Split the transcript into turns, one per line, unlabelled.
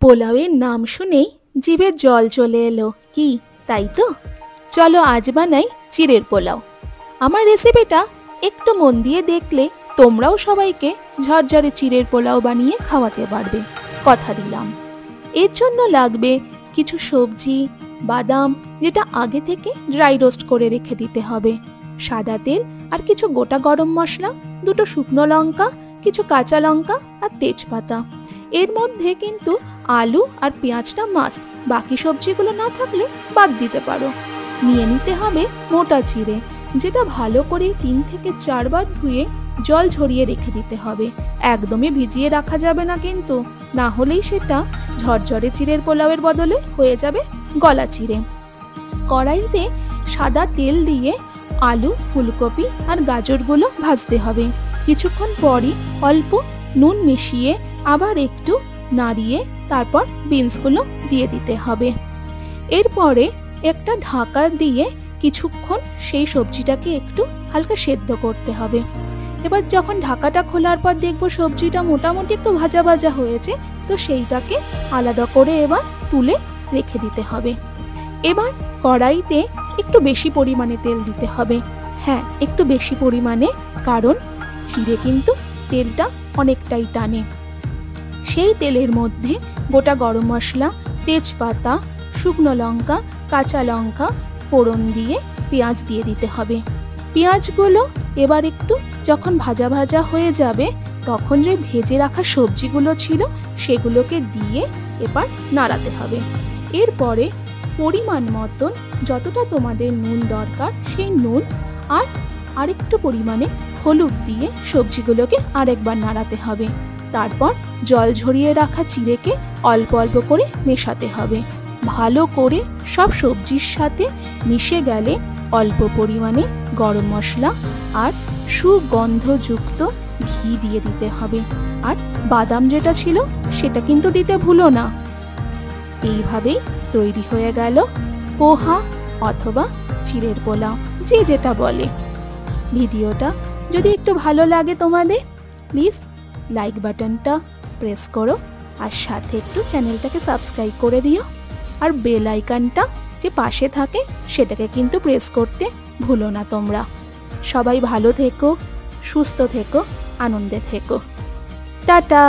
পোলাওয়ের নাম শুনেই জিভে জল চলে এলো কি, তাই তো? চলো আজ বানাই চিড়ের পোলাও। আমার রেসিপিটা একটু মন দিয়ে দেখলে তোমরাও সবাইকে ঝরঝরে চিড়ের পোলাও বানিয়ে খাওয়াতে পারবে, কথা দিলাম। এর জন্য লাগবে কিছু সবজি, বাদাম যেটা আগে থেকে ড্রাই রোস্ট করে রেখে দিতে হবে, সাদা তেল আর কিছু গোটা গরম মশলা, দুটো শুকনো লঙ্কা, কিছু কাঁচা লঙ্কা আর তেজপাতা। এর মধ্যে কিন্তু আলু আর পেঁয়াজটা মাস্ট, বাকি সবজিগুলো না থাকলে বাদ দিতে পারো। নিয়ে নিতে হবে মোটা চিড়ে, যেটা ভালো করে 3 থেকে 4 বার ধুয়ে জল ঝরিয়ে রেখে দিতে হবে। একদমই ভিজিয়ে রাখা যাবে না কিন্তু, না হলেই সেটা ঝরঝরে চিড়ের পোলাওয়ের বদলে হয়ে যাবে গলা চিড়ে। কড়াইতে সাদা তেল দিয়ে আলু, ফুলকপি আর গাজরগুলো ভাজতে হবে। কিছুক্ষণ পরই অল্প নুন মিশিয়ে আবার একটু নাড়িয়ে তারপর বিনসগুলো দিয়ে দিতে হবে। এরপরে একটা ঢাকা দিয়ে কিছুক্ষণ সেই সবজিটাকে একটু হালকা সেদ্ধ করতে হবে। এবার যখন ঢাকাটা খোলার পর দেখবো সবজিটা মোটামুটি একটু ভাজা ভাজা হয়েছে, তো সেইটাকে আলাদা করে এবার তুলে রেখে দিতে হবে। এবার কড়াইতে একটু বেশি পরিমাণে তেল দিতে হবে, হ্যাঁ একটু বেশি পরিমাণে, কারণ চিড়ে কিন্তু তেলটা অনেকটাই টানে। সেই তেলের মধ্যে গোটা গরম মশলা, তেজপাতা, শুকনো লঙ্কা, কাঁচা লঙ্কা ফোড়ন দিয়ে পেঁয়াজ দিয়ে দিতে হবে। পেঁয়াজগুলো এবার একটু যখন ভাজা ভাজা হয়ে যাবে, তখন যে ভেজে রাখা সবজিগুলো ছিল সেগুলোকে দিয়ে এবার নাড়াতে হবে। এরপরে পরিমাণ মতন যতটা তোমাদের নুন দরকার সেই নুন আর আরেকটু পরিমাণে হলুদ দিয়ে সবজিগুলোকে আরেকবার নাড়াতে হবে। তারপর জল ঝরিয়ে রাখা চিড়েকে অল্প অল্প করে মেশাতে হবে। ভালো করে সব সবজির সাথে মিশে গেলে অল্প পরিমাণে গরম মশলা আর সুগন্ধযুক্ত ঘি দিয়ে দিতে হবে। আর বাদাম যেটা ছিল সেটা কিন্তু দিতে ভুলো না। এইভাবেই তৈরি হয়ে গেল পোহা অথবা চিড়ের পোলাও, যে যেটা বলে। ভিডিওটা যদি একটু ভালো লাগে তোমাদের, প্লিজ লাইক বাটনটা প্রেস করো আর সাথে একটু চ্যানেলটাকে সাবস্ক্রাইব করে দিও। আর বেল আইকনটা যে পাশে থাকে সেটাকে কিন্তু প্রেস করতে ভুলো না তোমরা। সবাই ভালো থেকো, সুস্থ থেকো, আনন্দে থেকো। টাটা।